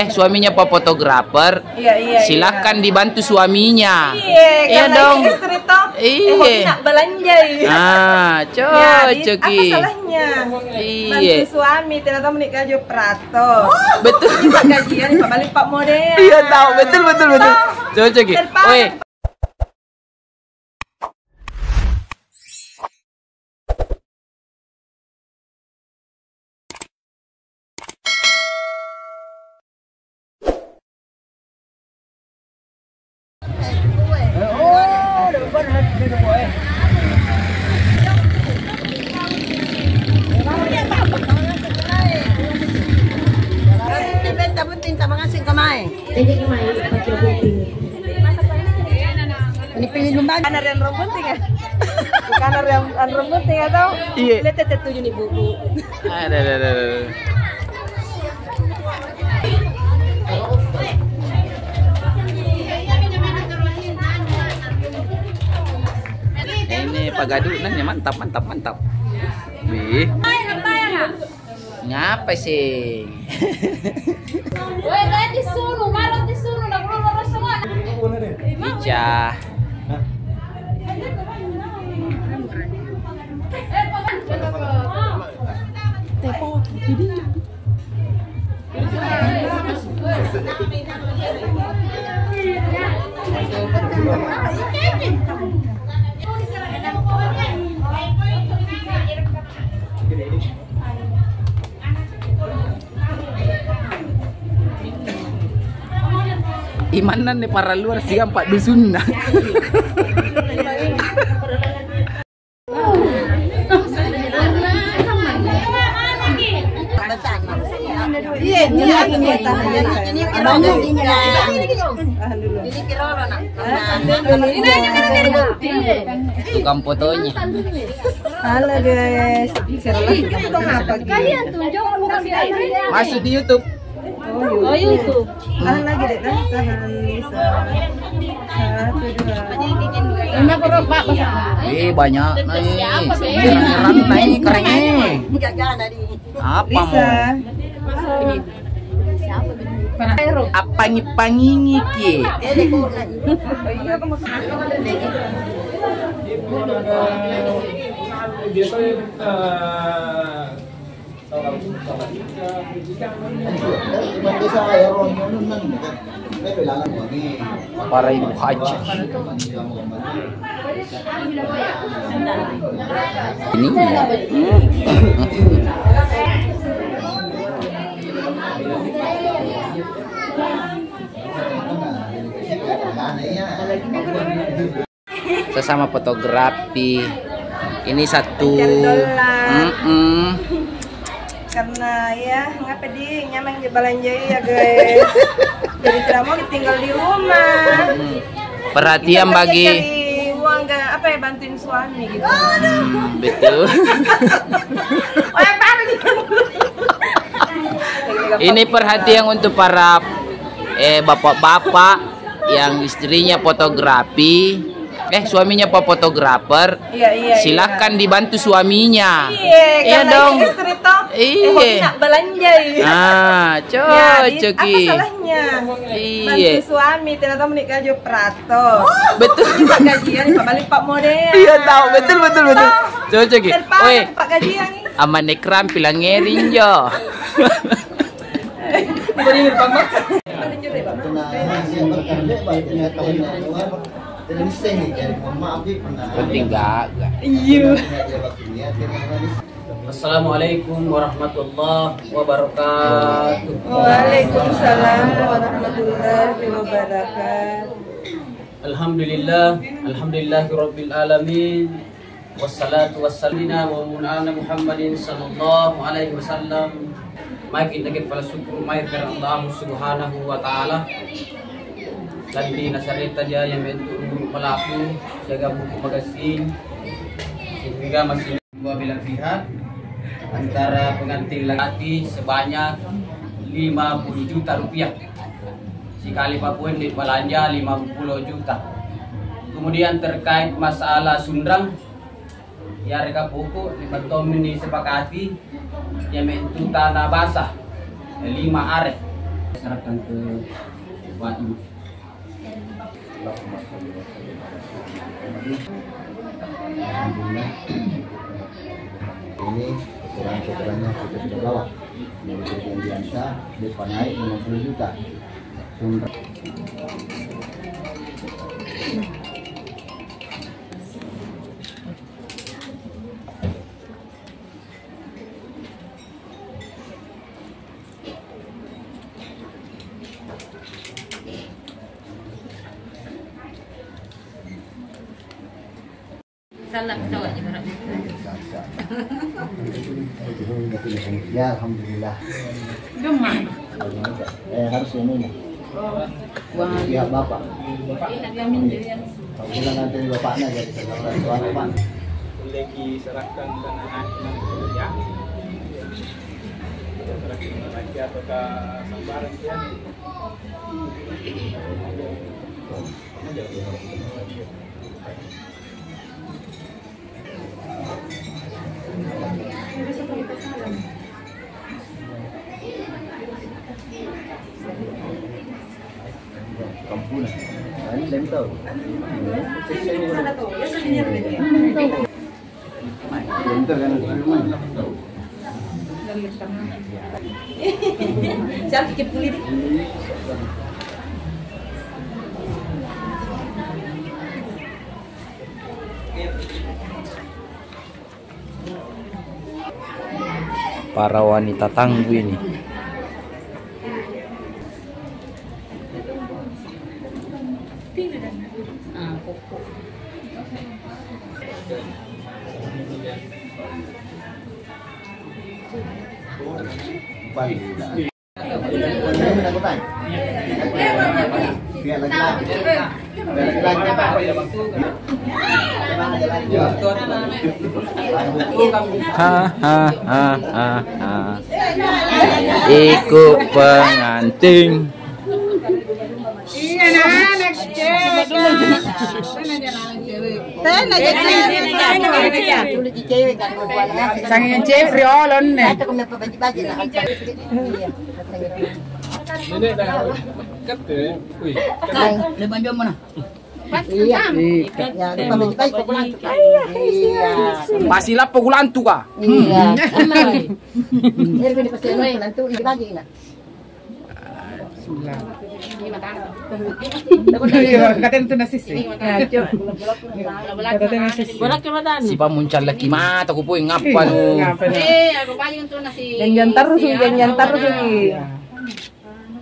Suaminya Pak fotografer. Iya. Silahkan dibantu suaminya. Iya dong. Istri toh. Iya. Nak belanja. Cocok. Apa salahnya? Bantu suami, ternyata menikah jo prato. Betul. Pak gajian, Pak balik Pak model. Iya tahu, betul. Cocok. Woi. Ini pilih lumbang. Kanar yang rombonting ya? Kanar yang rombonting atau? Iya. Lihat tujuh nih bubu. Ada. Ini Pak Gadu nanya mantap. Wih. Ngapa sih? Woi, kayak disuruh, malam disuruh, nak perlu semua. Ica. Imanan nih para luar sih Pak dusun. Tukang fotonya. Halo guys. Kalian tunjuk bukan Masuk di YouTube. Oh, YouTube. Tahan lagi deh, tahan Lisa. 1, 2. Lima kerok Pak. Banyak nih. Keren nih, kerennya. Apa Lisa. mau? Apa ngipangi ki? Para ibu haji. Ini sesama fotografi. Ini satu. Karena ya ngapa di nyaman di belanjai ya guys. Jadi tidak mau tinggal di rumah. Perhatian bagi uang gak apa ya bantuin suami gitu. Betul. Ini perhatian untuk para bapak-bapak yang istrinya fotografi. Suaminya Pak fotografer. Iya. Silahkan dibantu suaminya. Iya dong. Istri toh. Iya. Nak belanja. Cocok. Apa salahnya? Bantu suami, ternyata menikah jo prato. Betul. Pak gajian, Pak balik Pak model. Iya tahu, betul. Cocok. Woi. Pak gajian. Aman ekran pilangerin jo. Penting gak? Iya. Assalamualaikum warahmatullahi wabarakatuh. Waalaikumsalam warahmatullahi wabarakatuh. Alhamdulillahirabbil alamin. Wassalatu wassalamu ala Muhammadin sallallahu alaihi wasallam. Mari kita kepala syukur kepada Allah Subhanahu wa taala. Dan di nasarita dia yang menurut pelaku jaga buku magasin sehingga masih dua belah pihak antara pengantin laki sebanyak 50 juta rupiah. Sekali apapun di belanja 50 juta. Kemudian terkait masalah sundrang ya reka pokok dibantu disepakati yang itu tanah basah 5 are Serahkan ke Pak Ibu. Alhamdulillah. Ini kekurangan-kekurangannya kita sudah bawa. Dari perjanjian sah, depan naik 50 juta. Sumber. Salah ketawa aja barang. Ya, alhamdulillah. Gemar. Harus ini. Pihak bapak. Kalau bilang nanti bapaknya jadi soal bapak. Lagi serahkan ke anak ya. Serahkan lagi atau ke sambaran ya. Kampunan. Ini saya tahu. Pintar kan? Siapa pikir kulit? Para wanita tangguh ini. Ikut pengantin. Iya anak cewek. Sangat cewek riolon nih. Nenek dah kata, wih. Leban jom mana? Iya. Masih lah pegulan tu kah? Iya. Kata itu nasi sih. Si pamuncal lagi mata ko po ngapa nu. Aku paling untuk nasi. Jangan terus ini.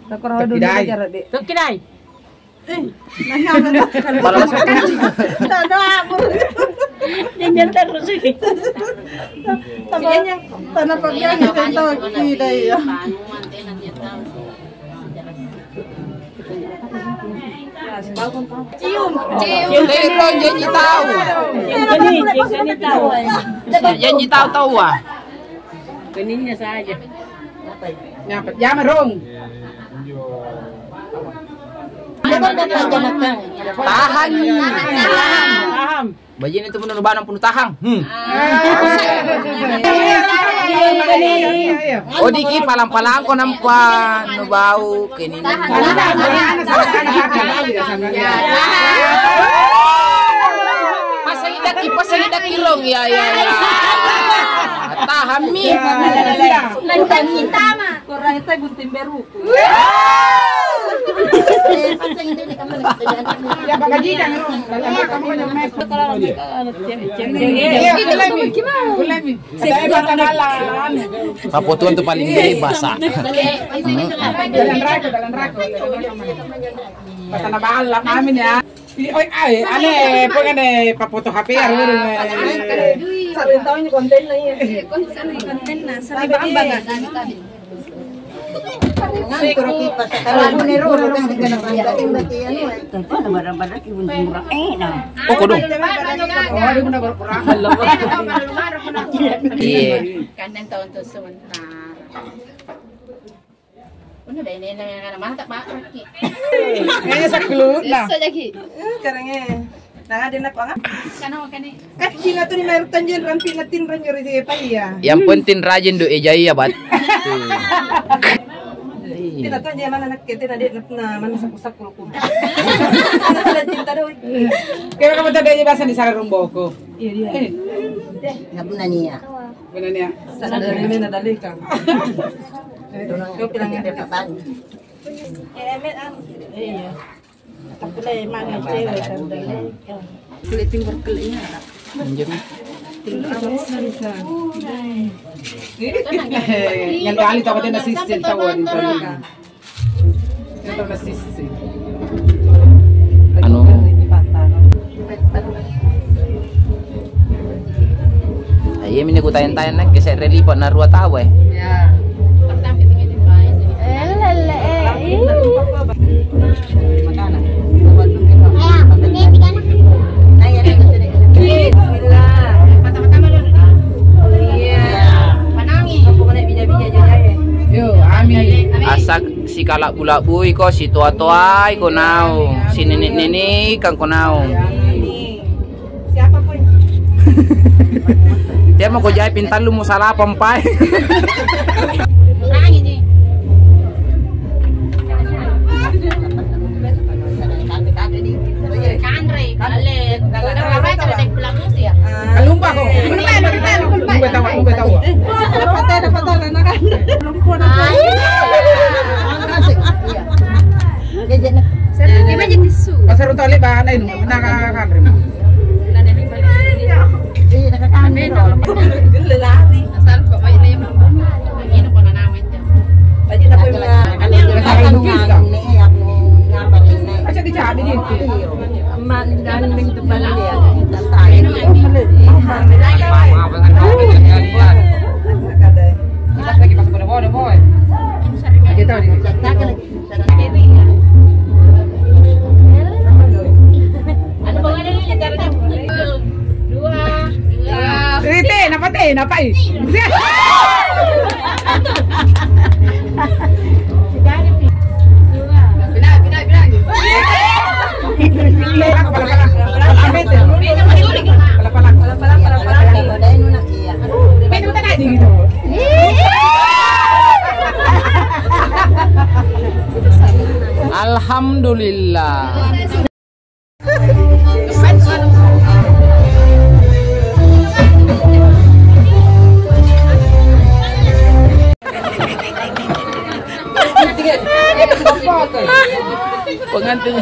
Takor dulu aja di. Kidai. Para masa Jangan terus sih. Tanah pagyan ito kita ya. Cium. Pero janji tahu. Janji tahu ah. Keningnya saja. Nyapa, jangan rong. Tahan. Paham. Bajin itu penuh banan penuh tahang. Oh diki palang-palang ko nampak nu bau kini. Pasang daki rong ya. Tahan mi. Lantan kita mah. Korang itu gunting beru. Ya bagaji dah rong. Kamu kan yang mek. Papotuan tuh paling basah. Dalam rako. Patana balak namin ya. Ay, ane, ane papoto HP Sabi tahu ini konten na iya. Konten na. Sabi ba ang bangat? Oh kodong. Iya. Kanan tahun tu sebentar. Ano dah ini yang mana tak pak lagi. Kayaknya saklut lah. Bisa jadi. Karangnya. Nah, ada nak angkat. Kana kani. Kacil tu ni meron tanjen rampi natin ranyo rin pa iya. Yang penting rajin do ejai ya bat. Tina tuh aja mana nak kita nade na mana sakusak kuluk. Salah cinta doy. Kaya kamu tadi aja bahasa di sarang boko. Iya dia. Ngapun niya. Benar ya. Sana dari mana dali kang. Kau bilangnya Kapan? Iya. Tapi lah emang cewek kan dali. Kulit timur kulitnya. Anjir. Yang kali tahu dia assistant tawon tadi. Itu assistant. Anu iya mini ku tayan-tayan nak kesek relipat na ruwa tawe. Ya. Yo, amin. Asak si kalak bulak bui ko si tua-tua ko nau, si nenek-nenek kan ko nau. Siapa pun. Dia mau ko jai pintal lu mau salah pompai. Kalumba ko. Lumba tawa. Dapat anak. Pasar utali ba na inu nakakakanrim. Lelari. Asal kok kayak na yung ini ko na namin dyan. Tadi na po yung mga Acha dicari din. mandaming tebal dia. Lagi pas bodo boy. Aja tahu di. Ano ba nga na yung caranya? Dua. Rite, napai. Alhamdulillah. Pengantin.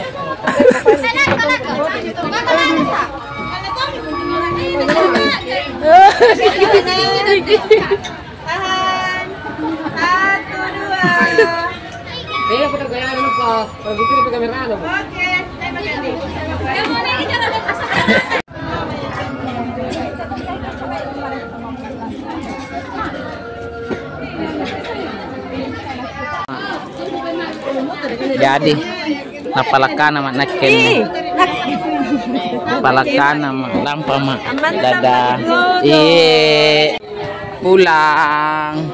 Tahan. 1, 2. Oke, terima kasih. Jadi napalakan nama nakken. Napalakan nama lampa mak. Dadah. Pulang.